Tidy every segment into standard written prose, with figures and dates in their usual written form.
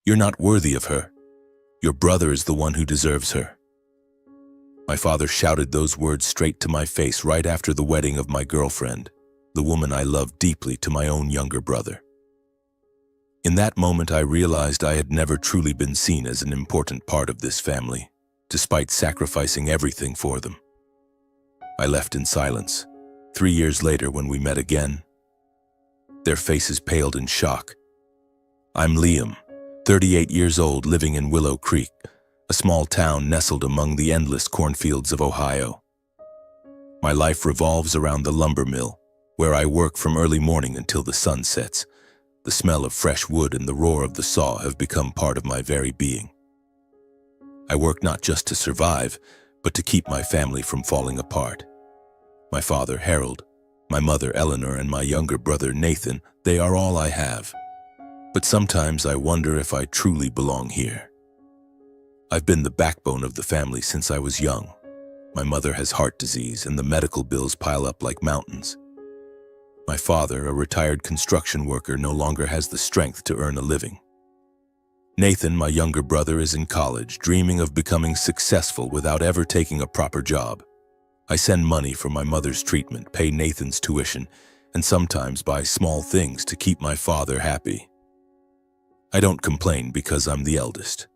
You're not worthy of her. Your brother is the one who deserves her." My father shouted those words straight to my face right after the wedding of my girlfriend, the woman I loved deeply, to my own younger brother. In that moment, I realized I had never truly been seen as an important part of this family, despite sacrificing everything for them. I left in silence. 3 years later, when we met again, their faces paled in shock. I'm Liam, 38 years old, living in Willow Creek, a small town nestled among the endless cornfields of Ohio. My life revolves around the lumber mill, where I work from early morning until the sun sets. The smell of fresh wood and the roar of the saw have become part of my very being. I work not just to survive, but to keep my family from falling apart. My father, Harold, my mother, Eleanor, and my younger brother, Nathan, they are all I have. But sometimes I wonder if I truly belong here. I've been the backbone of the family since I was young. My mother has heart disease, and the medical bills pile up like mountains. My father, a retired construction worker, no longer has the strength to earn a living. Nathan, my younger brother, is in college, dreaming of becoming successful without ever taking a proper job. I send money for my mother's treatment, pay Nathan's tuition, and sometimes buy small things to keep my father happy. I don't complain because I'm the eldest.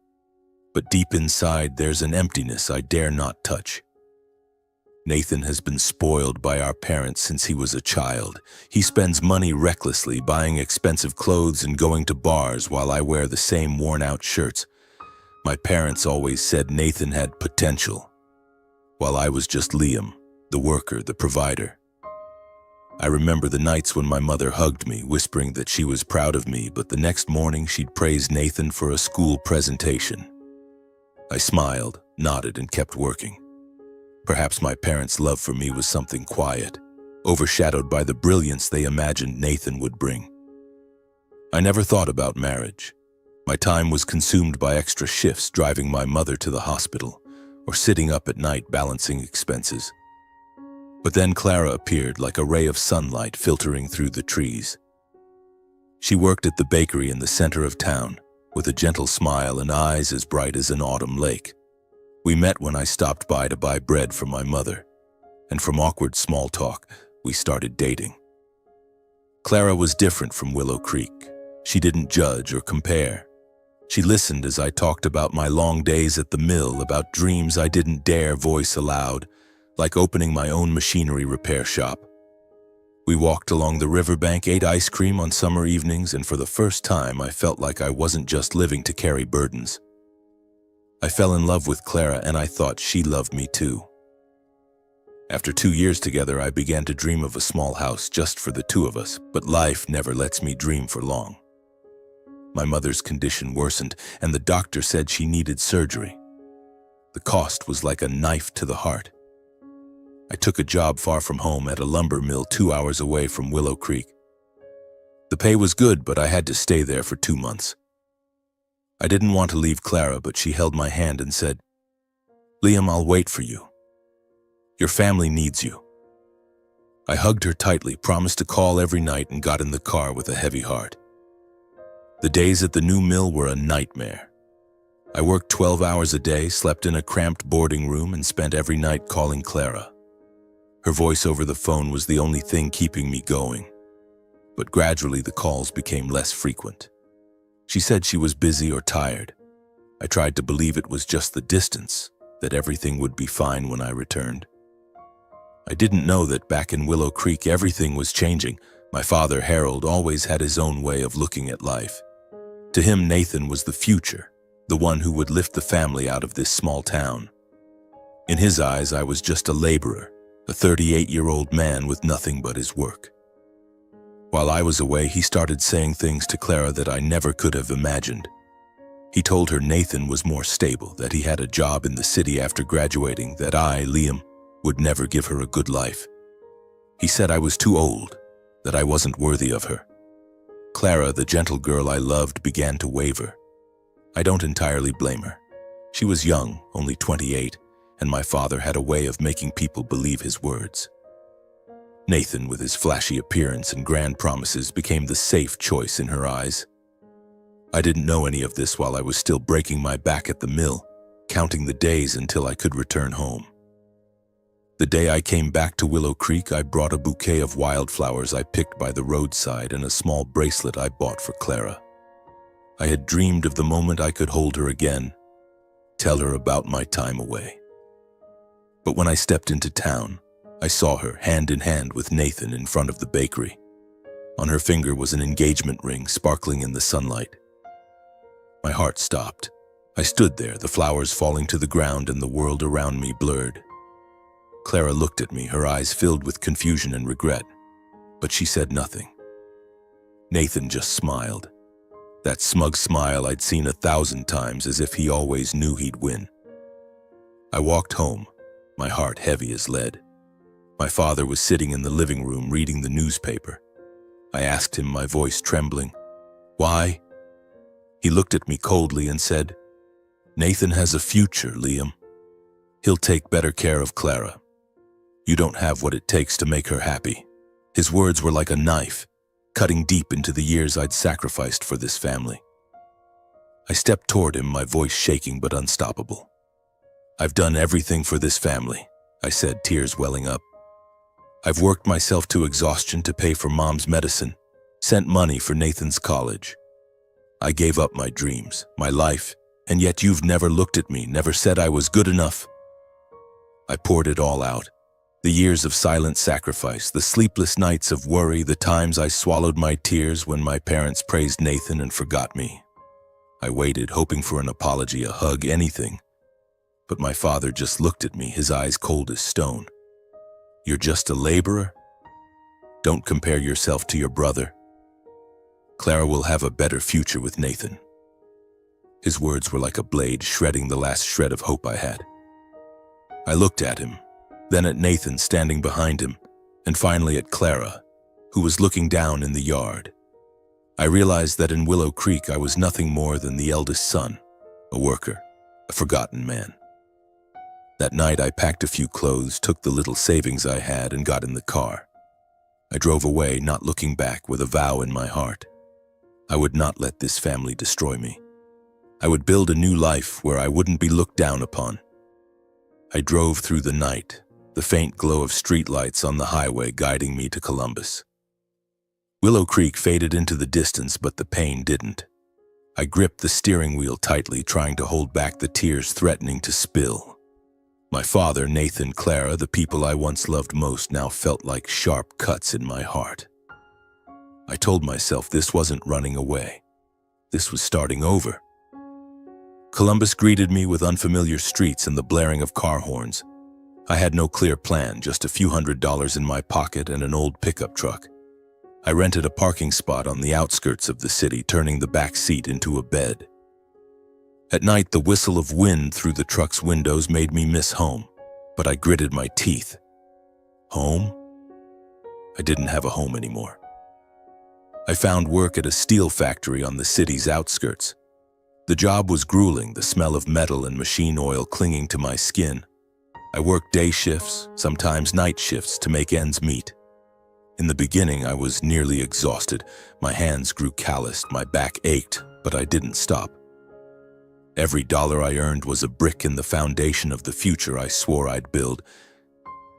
But deep inside, there's an emptiness I dare not touch. Nathan has been spoiled by our parents since he was a child. He spends money recklessly, buying expensive clothes and going to bars while I wear the same worn-out shirts. My parents always said Nathan had potential, while I was just Liam, the worker, the provider. I remember the nights when my mother hugged me, whispering that she was proud of me, but the next morning she'd praise Nathan for a school presentation. I smiled, nodded, and kept working. Perhaps my parents' love for me was something quiet, overshadowed by the brilliance they imagined Nathan would bring. I never thought about marriage. My time was consumed by extra shifts, driving my mother to the hospital, or sitting up at night balancing expenses. But then Clara appeared like a ray of sunlight filtering through the trees. She worked at the bakery in the center of town, with a gentle smile and eyes as bright as an autumn lake. We met when I stopped by to buy bread for my mother, and from awkward small talk, we started dating. Clara was different from Willow Creek. She didn't judge or compare. She listened as I talked about my long days at the mill, about dreams I didn't dare voice aloud, like opening my own machinery repair shop. We walked along the riverbank, ate ice cream on summer evenings, and for the first time I felt like I wasn't just living to carry burdens. I fell in love with Clara, and I thought she loved me too. After 2 years together, I began to dream of a small house just for the two of us, but life never lets me dream for long. My mother's condition worsened, and the doctor said she needed surgery. The cost was like a knife to the heart. I took a job far from home at a lumber mill 2 hours away from Willow Creek. The pay was good, but I had to stay there for 2 months. I didn't want to leave Clara, but she held my hand and said, "Liam, I'll wait for you. Your family needs you." I hugged her tightly, promised to call every night, and got in the car with a heavy heart. The days at the new mill were a nightmare. I worked 12 hours a day, slept in a cramped boarding room, and spent every night calling Clara. Her voice over the phone was the only thing keeping me going. But gradually the calls became less frequent. She said she was busy or tired. I tried to believe it was just the distance, that everything would be fine when I returned. I didn't know that back in Willow Creek everything was changing. My father, Harold, always had his own way of looking at life. To him, Nathan was the future, the one who would lift the family out of this small town. In his eyes, I was just a laborer, a 38-year-old man with nothing but his work. While I was away, he started saying things to Clara that I never could have imagined. He told her Nathan was more stable, that he had a job in the city after graduating, that I, Liam, would never give her a good life. He said I was too old, that I wasn't worthy of her. Clara, the gentle girl I loved, began to waver. I don't entirely blame her. She was young, only 28, and my father had a way of making people believe his words. Nathan, with his flashy appearance and grand promises, became the safe choice in her eyes. I didn't know any of this while I was still breaking my back at the mill, counting the days until I could return home. The day I came back to Willow Creek, I brought a bouquet of wildflowers I picked by the roadside and a small bracelet I bought for Clara. I had dreamed of the moment I could hold her again, tell her about my time away. But when I stepped into town, I saw her hand in hand with Nathan in front of the bakery. On her finger was an engagement ring sparkling in the sunlight. My heart stopped. I stood there, the flowers falling to the ground and the world around me blurred. Clara looked at me, her eyes filled with confusion and regret, but she said nothing. Nathan just smiled. That smug smile I'd seen 1,000 times, as if he always knew he'd win. I walked home, my heart heavy as lead. My father was sitting in the living room reading the newspaper. I asked him, my voice trembling, "Why?" He looked at me coldly and said, "Nathan has a future, Liam. He'll take better care of Clara. You don't have what it takes to make her happy." His words were like a knife, cutting deep into the years I'd sacrificed for this family. I stepped toward him, my voice shaking but unstoppable. "I've done everything for this family," I said, tears welling up. "I've worked myself to exhaustion to pay for Mom's medicine, sent money for Nathan's college. I gave up my dreams, my life, and yet you've never looked at me, never said I was good enough." I poured it all out. The years of silent sacrifice, the sleepless nights of worry, the times I swallowed my tears when my parents praised Nathan and forgot me. I waited, hoping for an apology, a hug, anything. But my father just looked at me, his eyes cold as stone. "You're just a laborer? Don't compare yourself to your brother. Clara will have a better future with Nathan." His words were like a blade shredding the last shred of hope I had. I looked at him, then at Nathan standing behind him, and finally at Clara, who was looking down in the yard. I realized that in Willow Creek I was nothing more than the eldest son, a worker, a forgotten man. That night I packed a few clothes, took the little savings I had, and got in the car. I drove away, not looking back, with a vow in my heart. I would not let this family destroy me. I would build a new life where I wouldn't be looked down upon. I drove through the night, the faint glow of streetlights on the highway guiding me to Columbus. Willow Creek faded into the distance, but the pain didn't. I gripped the steering wheel tightly, trying to hold back the tears threatening to spill. My father, Nathan, Clara, the people I once loved most, now felt like sharp cuts in my heart. I told myself this wasn't running away. This was starting over. Columbus greeted me with unfamiliar streets and the blaring of car horns. I had no clear plan, just a few $100s in my pocket and an old pickup truck. I rented a parking spot on the outskirts of the city, turning the back seat into a bed. At night, the whistle of wind through the truck's windows made me miss home, but I gritted my teeth. Home? I didn't have a home anymore. I found work at a steel factory on the city's outskirts. The job was grueling, the smell of metal and machine oil clinging to my skin. I worked day shifts, sometimes night shifts, to make ends meet. In the beginning, I was nearly exhausted. My hands grew calloused, my back ached, but I didn't stop. Every dollar I earned was a brick in the foundation of the future I swore I'd build.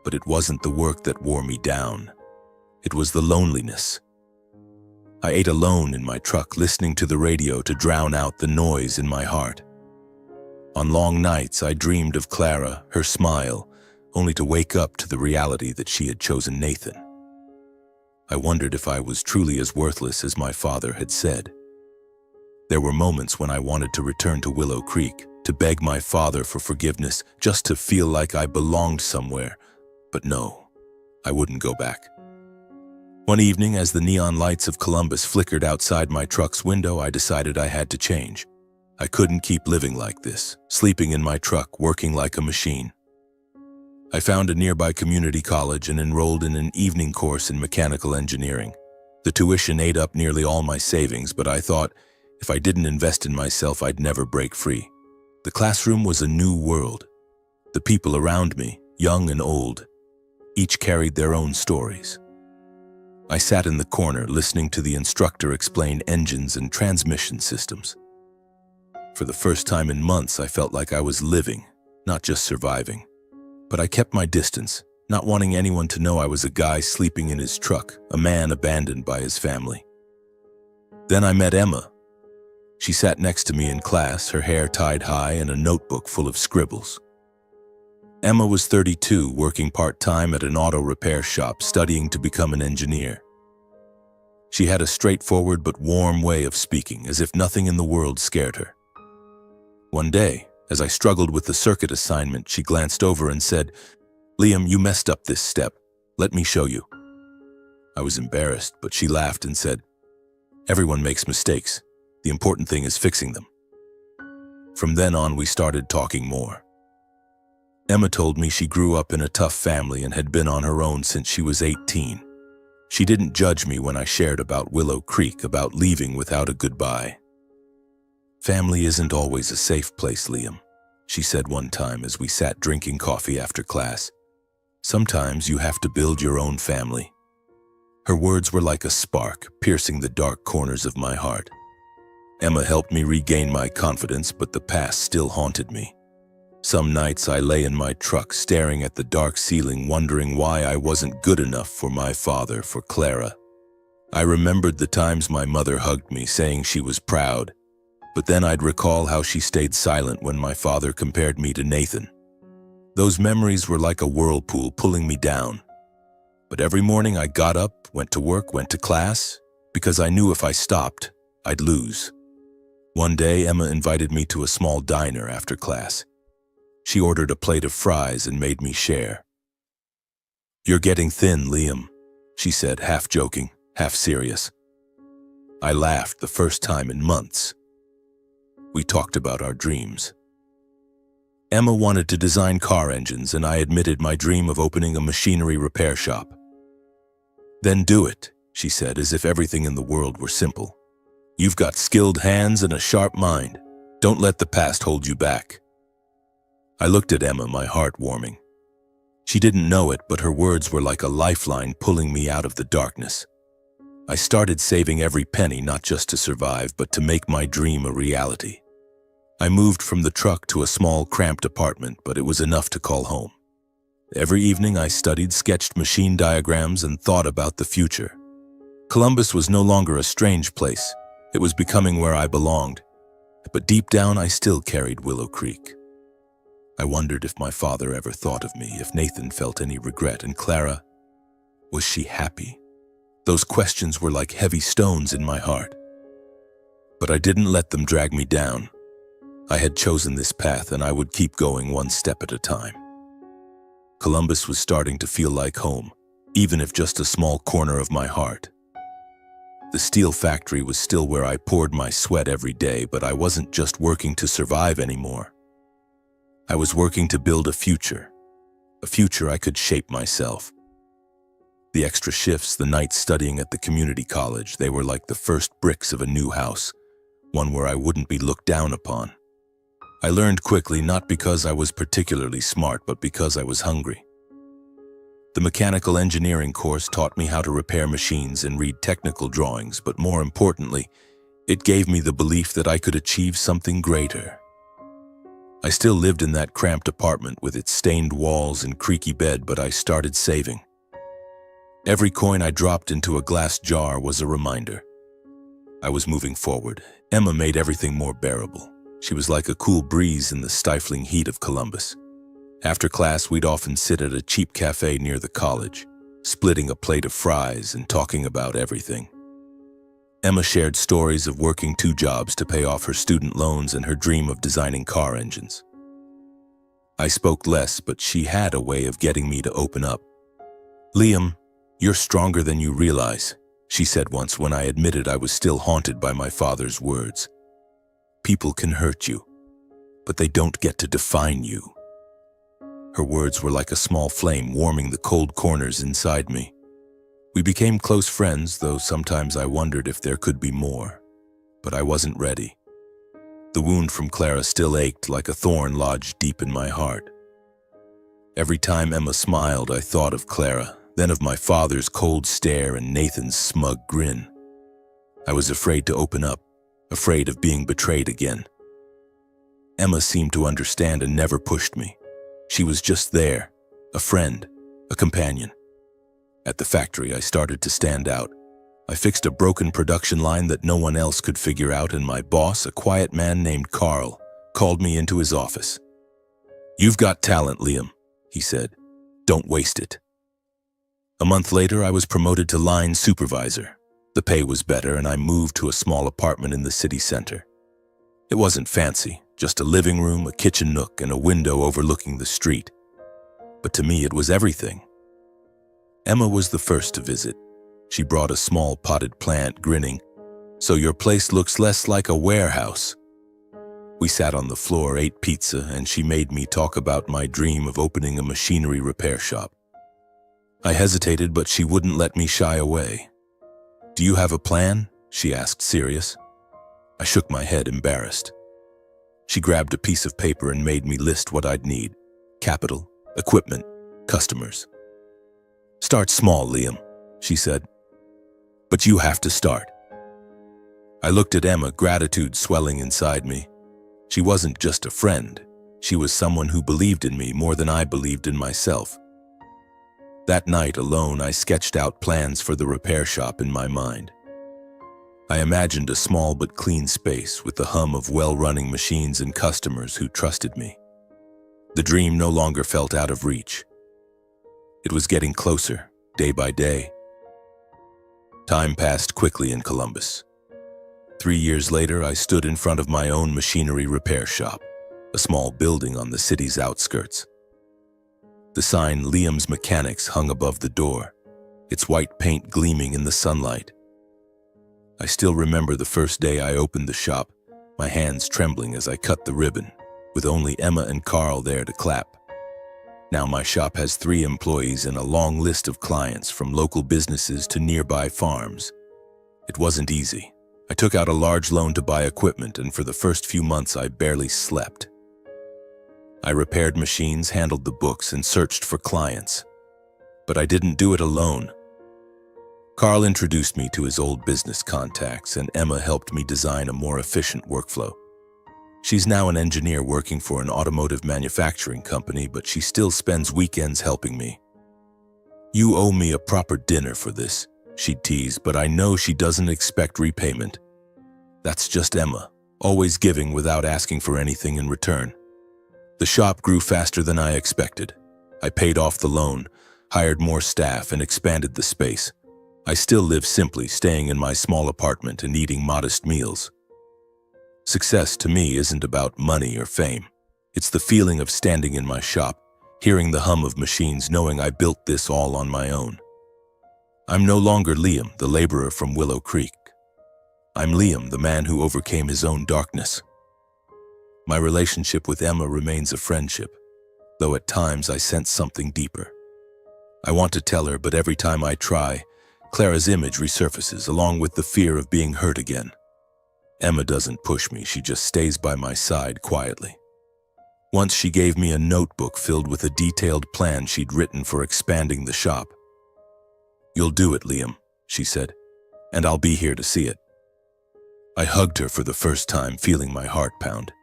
But it wasn't the work that wore me down. It was the loneliness. I ate alone in my truck, listening to the radio to drown out the noise in my heart. On long nights, I dreamed of Clara, her smile, only to wake up to the reality that she had chosen Nathan. I wondered if I was truly as worthless as my father had said. There were moments when I wanted to return to Willow Creek, to beg my father for forgiveness, just to feel like I belonged somewhere. But no, I wouldn't go back. One evening, as the neon lights of Columbus flickered outside my truck's window, I decided I had to change. I couldn't keep living like this, sleeping in my truck, working like a machine. I found a nearby community college and enrolled in an evening course in mechanical engineering. The tuition ate up nearly all my savings, but I thought if I didn't invest in myself, I'd never break free. The classroom was a new world. The people around me, young and old, each carried their own stories. I sat in the corner listening to the instructor explain engines and transmission systems. For the first time in months, I felt like I was living, not just surviving. But I kept my distance, not wanting anyone to know I was a guy sleeping in his truck, a man abandoned by his family. Then I met Emma. She sat next to me in class, her hair tied high and a notebook full of scribbles. Emma was 32, working part-time at an auto repair shop, studying to become an engineer. She had a straightforward but warm way of speaking, as if nothing in the world scared her. One day, as I struggled with the circuit assignment, she glanced over and said, "Liam, you messed up this step. Let me show you." I was embarrassed, but she laughed and said, "Everyone makes mistakes. The important thing is fixing them." From then on, we started talking more. Emma told me she grew up in a tough family and had been on her own since she was 18. She didn't judge me when I shared about Willow Creek, about leaving without a goodbye. "Family isn't always a safe place, Liam," she said one time as we sat drinking coffee after class. "Sometimes you have to build your own family." Her words were like a spark, piercing the dark corners of my heart. Emma helped me regain my confidence, but the past still haunted me. Some nights I lay in my truck staring at the dark ceiling, wondering why I wasn't good enough for my father, for Clara. I remembered the times my mother hugged me, saying she was proud, but then I'd recall how she stayed silent when my father compared me to Nathan. Those memories were like a whirlpool pulling me down. But every morning I got up, went to work, went to class, because I knew if I stopped, I'd lose. One day, Emma invited me to a small diner after class. She ordered a plate of fries and made me share. "You're getting thin, Liam," she said, half joking, half serious. I laughed, the first time in months. We talked about our dreams. Emma wanted to design car engines, and I admitted my dream of opening a machinery repair shop. "Then do it," she said, as if everything in the world were simple. "You've got skilled hands and a sharp mind. Don't let the past hold you back." I looked at Emma, my heart warming. She didn't know it, but her words were like a lifeline pulling me out of the darkness. I started saving every penny, not just to survive, but to make my dream a reality. I moved from the truck to a small, cramped apartment, but it was enough to call home. Every evening I studied, sketched machine diagrams, and thought about the future. Columbus was no longer a strange place. It was becoming where I belonged. But deep down, I still carried Willow Creek. I wondered if my father ever thought of me, if Nathan felt any regret, and Clara, was she happy? Those questions were like heavy stones in my heart. But I didn't let them drag me down. I had chosen this path, and I would keep going one step at a time. Columbus was starting to feel like home, even if just a small corner of my heart. The steel factory was still where I poured my sweat every day, but I wasn't just working to survive anymore. I was working to build a future I could shape myself. The extra shifts, the nights studying at the community college, they were like the first bricks of a new house, one where I wouldn't be looked down upon. I learned quickly, not because I was particularly smart, but because I was hungry. The mechanical engineering course taught me how to repair machines and read technical drawings, but more importantly, it gave me the belief that I could achieve something greater. I still lived in that cramped apartment with its stained walls and creaky bed, but I started saving. Every coin I dropped into a glass jar was a reminder. I was moving forward. Emma made everything more bearable. She was like a cool breeze in the stifling heat of Columbus. After class, we'd often sit at a cheap cafe near the college, splitting a plate of fries and talking about everything. Emma shared stories of working 2 jobs to pay off her student loans and her dream of designing car engines. I spoke less, but she had a way of getting me to open up. "Liam, you're stronger than you realize," she said once when I admitted I was still haunted by my father's words. "People can hurt you, but they don't get to define you." Her words were like a small flame warming the cold corners inside me. We became close friends, though sometimes I wondered if there could be more. But I wasn't ready. The wound from Clara still ached like a thorn lodged deep in my heart. Every time Emma smiled, I thought of Clara, then of my father's cold stare and Nathan's smug grin. I was afraid to open up, afraid of being betrayed again. Emma seemed to understand and never pushed me. She was just there, a friend, a companion. At the factory, I started to stand out. I fixed a broken production line that no one else could figure out, and my boss, a quiet man named Carl, called me into his office. "You've got talent, Liam," he said. "Don't waste it." A month later, I was promoted to line supervisor. The pay was better, and I moved to a small apartment in the city center. It wasn't fancy, just a living room, a kitchen nook, and a window overlooking the street. But to me, it was everything. Emma was the first to visit. She brought a small potted plant, grinning, "So your place looks less like a warehouse." We sat on the floor, ate pizza, and she made me talk about my dream of opening a machinery repair shop. I hesitated, but she wouldn't let me shy away. "Do you have a plan?" she asked, serious. I shook my head, embarrassed. She grabbed a piece of paper and made me list what I'd need: capital, equipment, customers. "Start small, Liam," she said. "But you have to start." I looked at Emma, gratitude swelling inside me. She wasn't just a friend. She was someone who believed in me more than I believed in myself. That night alone, I sketched out plans for the repair shop in my mind. I imagined a small but clean space with the hum of well-running machines and customers who trusted me. The dream no longer felt out of reach. It was getting closer, day by day. Time passed quickly in Columbus. 3 years later, I stood in front of my own machinery repair shop, a small building on the city's outskirts. The sign "Liam's Mechanics" hung above the door, its white paint gleaming in the sunlight. I still remember the first day I opened the shop, my hands trembling as I cut the ribbon, with only Emma and Carl there to clap. Now my shop has 3 employees and a long list of clients, from local businesses to nearby farms. It wasn't easy. I took out a large loan to buy equipment, and for the first few months I barely slept. I repaired machines, handled the books, and searched for clients. But I didn't do it alone. Carl introduced me to his old business contacts, and Emma helped me design a more efficient workflow. She's now an engineer working for an automotive manufacturing company, but she still spends weekends helping me. "You owe me a proper dinner for this," she'd tease, but I know she doesn't expect repayment. That's just Emma, always giving without asking for anything in return. The shop grew faster than I expected. I paid off the loan, hired more staff, and expanded the space. I still live simply, staying in my small apartment and eating modest meals. Success to me isn't about money or fame. It's the feeling of standing in my shop, hearing the hum of machines, knowing I built this all on my own. I'm no longer Liam, the laborer from Willow Creek. I'm Liam, the man who overcame his own darkness. My relationship with Emma remains a friendship, though at times I sense something deeper. I want to tell her, but every time I try, Clara's image resurfaces, along with the fear of being hurt again. Emma doesn't push me, she just stays by my side quietly. Once she gave me a notebook filled with a detailed plan she'd written for expanding the shop. "You'll do it, Liam," she said, "and I'll be here to see it." I hugged her for the first time, feeling my heart pound.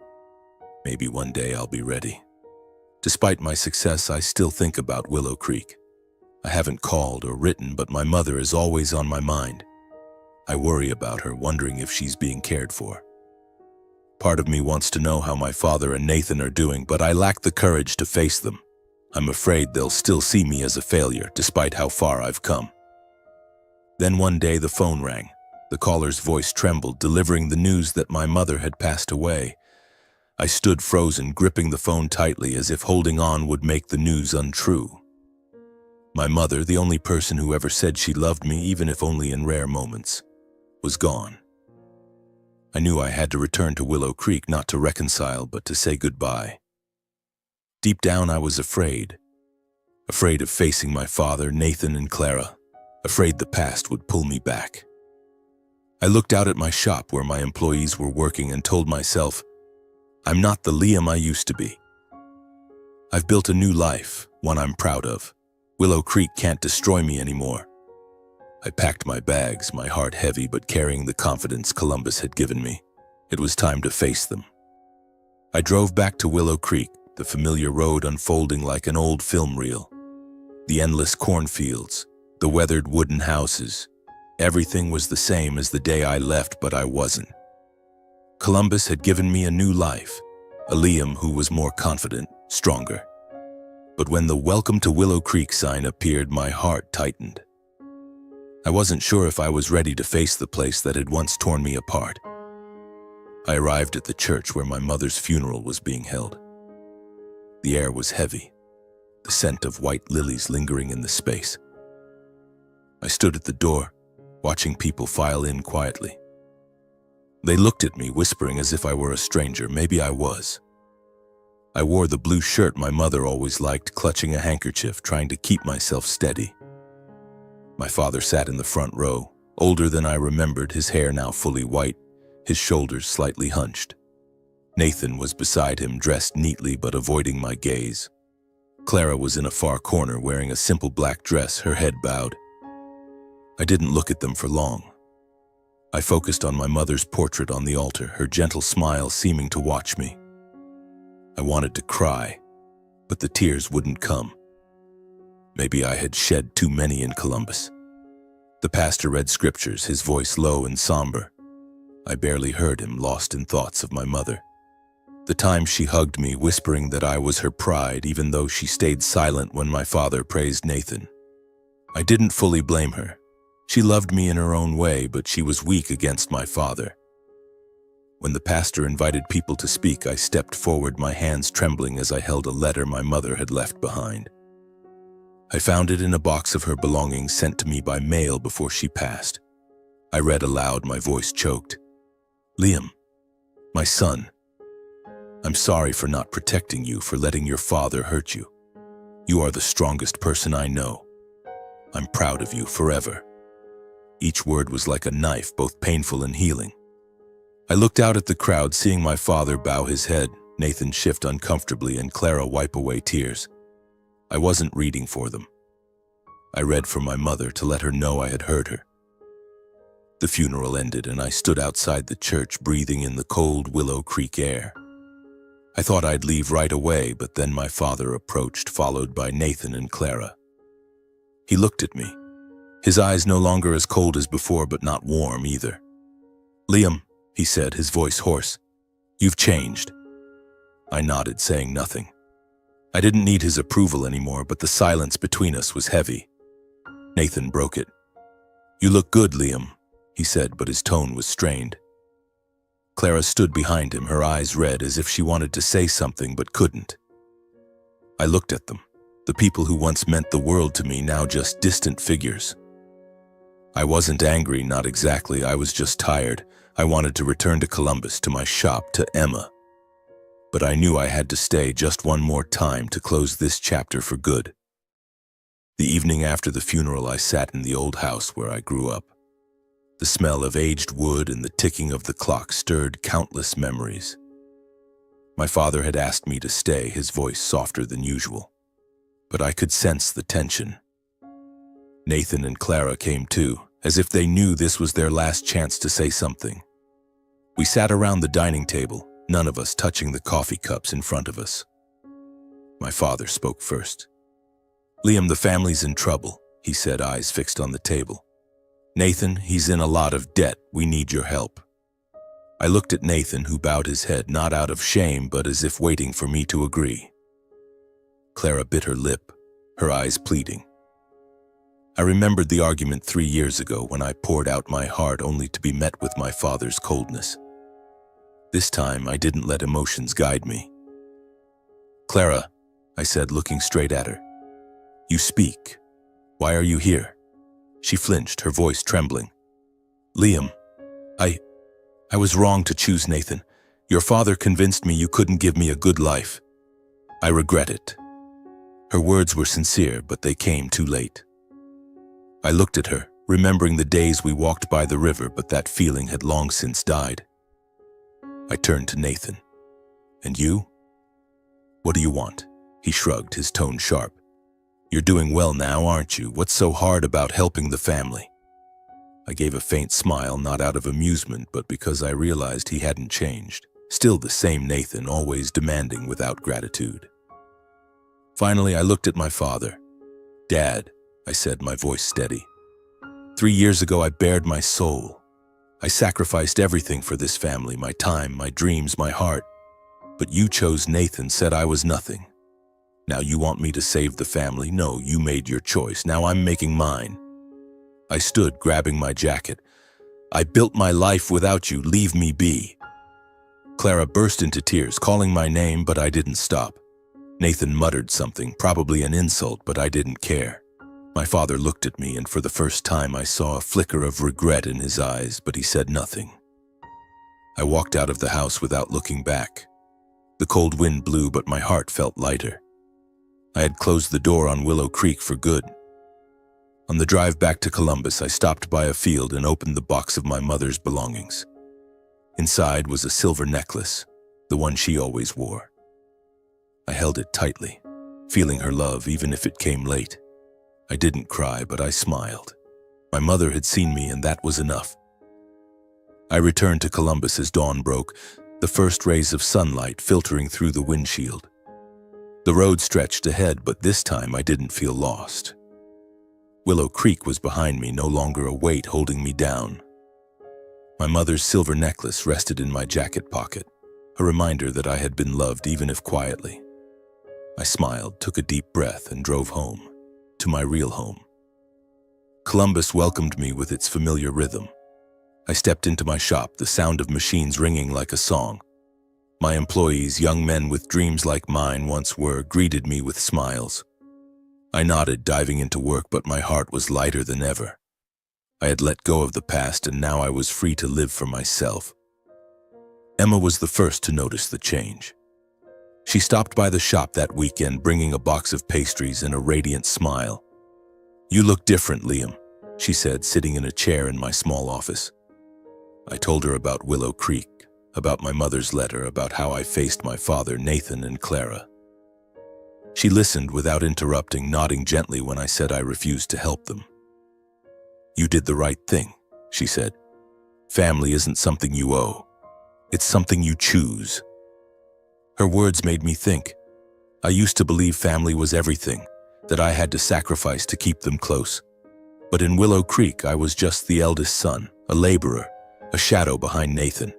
Maybe one day I'll be ready. Despite my success, I still think about Willow Creek. I haven't called or written, but my mother is always on my mind. I worry about her, wondering if she's being cared for. Part of me wants to know how my father and Nathan are doing, but I lack the courage to face them. I'm afraid they'll still see me as a failure, despite how far I've come. Then one day the phone rang. The caller's voice trembled, delivering the news that my mother had passed away. I stood frozen, gripping the phone tightly, as if holding on would make the news untrue. My mother, the only person who ever said she loved me, even if only in rare moments, was gone. I knew I had to return to Willow Creek, not to reconcile, but to say goodbye. Deep down, I was afraid. Afraid of facing my father, Nathan, and Clara. Afraid the past would pull me back. I looked out at my shop where my employees were working and told myself, I'm not the Liam I used to be. I've built a new life, one I'm proud of. Willow Creek can't destroy me anymore. I packed my bags, my heart heavy but carrying the confidence Columbus had given me. It was time to face them. I drove back to Willow Creek, the familiar road unfolding like an old film reel. The endless cornfields, the weathered wooden houses. Everything was the same as the day I left, but I wasn't. Columbus had given me a new life, a Liam who was more confident, stronger. But when the "Welcome to Willow Creek" sign appeared, my heart tightened. I wasn't sure if I was ready to face the place that had once torn me apart. I arrived at the church where my mother's funeral was being held. The air was heavy, the scent of white lilies lingering in the space. I stood at the door, watching people file in quietly. They looked at me, whispering as if I were a stranger. Maybe I was. I wore the blue shirt my mother always liked, clutching a handkerchief, trying to keep myself steady. My father sat in the front row, older than I remembered, his hair now fully white, his shoulders slightly hunched. Nathan was beside him, dressed neatly but avoiding my gaze. Clara was in a far corner, wearing a simple black dress, her head bowed. I didn't look at them for long. I focused on my mother's portrait on the altar, her gentle smile seeming to watch me. I wanted to cry, but the tears wouldn't come. Maybe I had shed too many in Columbus. The pastor read scriptures, his voice low and somber. I barely heard him, lost in thoughts of my mother. The time she hugged me, whispering that I was her pride, even though she stayed silent when my father praised Nathan. I didn't fully blame her. She loved me in her own way, but she was weak against my father. When the pastor invited people to speak, I stepped forward, my hands trembling as I held a letter my mother had left behind. I found it in a box of her belongings sent to me by mail before she passed. I read aloud, my voice choked. "Liam, my son, I'm sorry for not protecting you, for letting your father hurt you. You are the strongest person I know. I'm proud of you forever." Each word was like a knife, both painful and healing. I looked out at the crowd, seeing my father bow his head, Nathan shift uncomfortably, and Clara wipe away tears. I wasn't reading for them. I read for my mother, to let her know I had heard her. The funeral ended, and I stood outside the church, breathing in the cold Willow Creek air. I thought I'd leave right away, but then my father approached, followed by Nathan and Clara. He looked at me, his eyes no longer as cold as before, but not warm either. "Liam," he said, his voice hoarse, "you've changed." I nodded, saying nothing. I didn't need his approval anymore, but the silence between us was heavy. Nathan broke it. "You look good, Liam," he said, but his tone was strained. Clara stood behind him, her eyes red, as if she wanted to say something but couldn't. I looked at them, the people who once meant the world to me, now just distant figures. I wasn't angry, not exactly. I was just tired. I wanted to return to Columbus, to my shop, to Emma. But I knew I had to stay just one more time to close this chapter for good. The evening after the funeral, I sat in the old house where I grew up. The smell of aged wood and the ticking of the clock stirred countless memories. My father had asked me to stay, his voice softer than usual, but I could sense the tension. Nathan and Clara came too, as if they knew this was their last chance to say something. We sat around the dining table, none of us touching the coffee cups in front of us. My father spoke first. "Liam, the family's in trouble," he said, eyes fixed on the table. "Nathan, he's in a lot of debt. We need your help." I looked at Nathan, who bowed his head, not out of shame, but as if waiting for me to agree. Clara bit her lip, her eyes pleading. I remembered the argument 3 years ago when I poured out my heart only to be met with my father's coldness. This time, I didn't let emotions guide me. "Clara," I said, looking straight at her, "you speak. Why are you here?" She flinched, her voice trembling. "Liam, I was wrong to choose Nathan. Your father convinced me you couldn't give me a good life. I regret it." Her words were sincere, but they came too late. I looked at her, remembering the days we walked by the river, but that feeling had long since died. I turned to Nathan. "And you? What do you want?" He shrugged, his tone sharp. You're doing well now, aren't you? What's so hard about helping the family? I gave a faint smile, not out of amusement, but because I realized he hadn't changed. Still the same Nathan, always demanding without gratitude. Finally, I looked at my father. "Dad," I said, my voice steady. "3 years ago, I bared my soul. I sacrificed everything for this family, my time, my dreams, my heart. But you chose Nathan, said I was nothing. Now you want me to save the family? No, you made your choice. Now I'm making mine." I stood, grabbing my jacket. "I built my life without you. Leave me be." Clara burst into tears, calling my name, but I didn't stop. Nathan muttered something, probably an insult, but I didn't care. My father looked at me, and for the first time I saw a flicker of regret in his eyes, but he said nothing. I walked out of the house without looking back. The cold wind blew, but my heart felt lighter. I had closed the door on Willow Creek for good. On the drive back to Columbus, I stopped by a field and opened the box of my mother's belongings. Inside was a silver necklace, the one she always wore. I held it tightly, feeling her love even if it came late. I didn't cry, but I smiled. My mother had seen me, and that was enough. I returned to Columbus as dawn broke, the first rays of sunlight filtering through the windshield. The road stretched ahead, but this time I didn't feel lost. Willow Creek was behind me, no longer a weight holding me down. My mother's silver necklace rested in my jacket pocket, a reminder that I had been loved even if quietly. I smiled, took a deep breath, and drove home, to my real home. Columbus welcomed me with its familiar rhythm. I stepped into my shop, the sound of machines ringing like a song. My employees, young men with dreams like mine once were, greeted me with smiles. I nodded, diving into work, but my heart was lighter than ever. I had let go of the past, and now I was free to live for myself. Emma was the first to notice the change. She stopped by the shop that weekend, bringing a box of pastries and a radiant smile. "You look different, Liam," she said, sitting in a chair in my small office. I told her about Willow Creek, about my mother's letter, about how I faced my father, Nathan, and Clara. She listened without interrupting, nodding gently when I said I refused to help them. "You did the right thing," she said. "Family isn't something you owe. It's something you choose." Her words made me think. I used to believe family was everything, that I had to sacrifice to keep them close. But in Willow Creek, I was just the eldest son, a laborer, a shadow behind Nathan.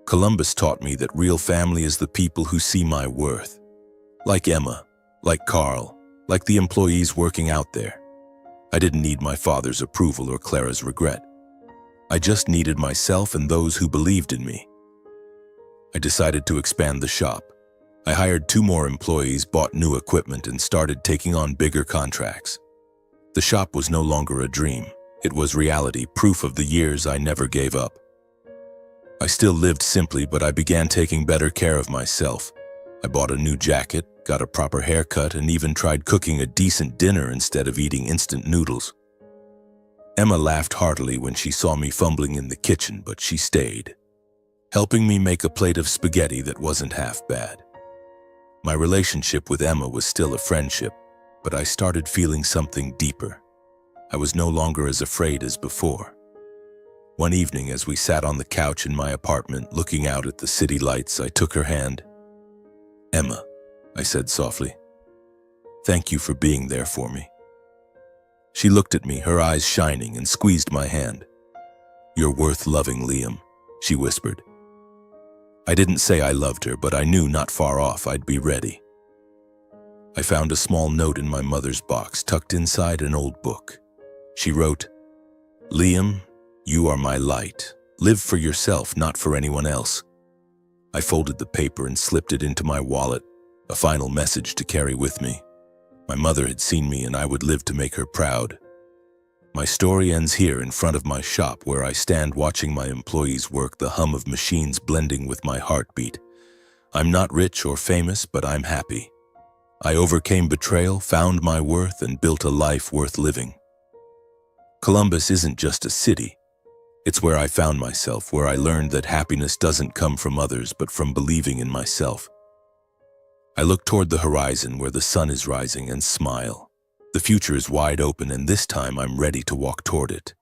Columbus taught me that real family is the people who see my worth. Like Emma, like Carl, like the employees working out there. I didn't need my father's approval or Clara's regret. I just needed myself and those who believed in me. I decided to expand the shop. I hired 2 more employees, bought new equipment, and started taking on bigger contracts. The shop was no longer a dream. It was reality, proof of the years I never gave up. I still lived simply, but I began taking better care of myself. I bought a new jacket, got a proper haircut, and even tried cooking a decent dinner instead of eating instant noodles. Emma laughed heartily when she saw me fumbling in the kitchen, but she stayed, helping me make a plate of spaghetti that wasn't half bad. My relationship with Emma was still a friendship, but I started feeling something deeper. I was no longer as afraid as before. One evening, as we sat on the couch in my apartment looking out at the city lights, I took her hand. "Emma," I said softly, "thank you for being there for me." She looked at me, her eyes shining, and squeezed my hand. "You're worth loving, Liam," she whispered. I didn't say I loved her, but I knew not far off I'd be ready. I found a small note in my mother's box, tucked inside an old book. She wrote, "Liam, you are my light. Live for yourself, not for anyone else." I folded the paper and slipped it into my wallet, a final message to carry with me. My mother had seen me, and I would live to make her proud. My story ends here in front of my shop, where I stand watching my employees work, the hum of machines blending with my heartbeat. I'm not rich or famous, but I'm happy. I overcame betrayal, found my worth, and built a life worth living. Columbus isn't just a city. It's where I found myself, where I learned that happiness doesn't come from others, but from believing in myself. I look toward the horizon where the sun is rising and smile. The future is wide open, and this time I'm ready to walk toward it.